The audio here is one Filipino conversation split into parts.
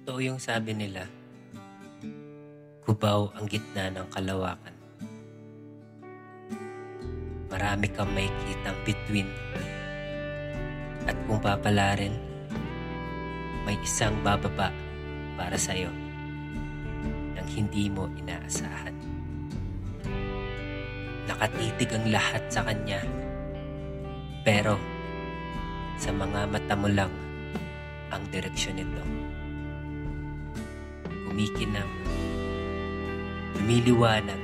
Totoo yung sabi nila, Cubao ang gitna ng kalawakan. Marami kang makikitang bituin. At kung papalarin, may isang bababa para sa'yo nang hindi mo inaasahan. Nakatitig ang lahat sa kanya, pero sa mga mata mo lang ang direksyon nito. Kumikinang, lumiliwanag,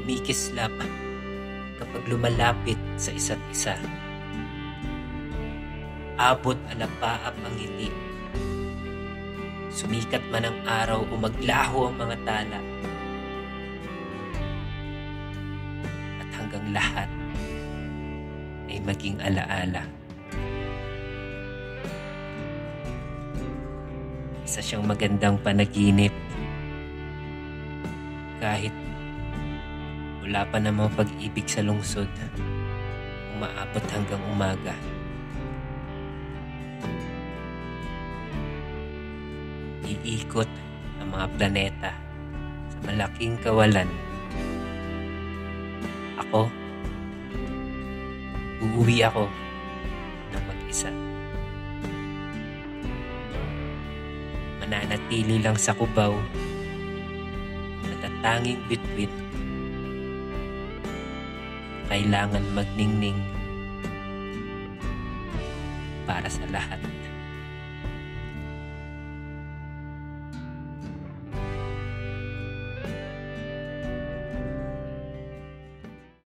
kumikislap kapag lumalapit sa isa't isa. Abot alapaap ang ngiti. Sumikat man ang araw o maglaho ang mga tala. At hanggang lahat ay maging alaala. Isa siyang magandang panaginip. Kahit wala pa namang pag-ibig sa lungsod, umaabot hanggang umaga. Iikot ang mga planeta sa malaking kawalan. Uuwi ako ng mag-isa. Mananatili lang sa Cubao, natatanging bituin. Kailangan magningning para sa lahat.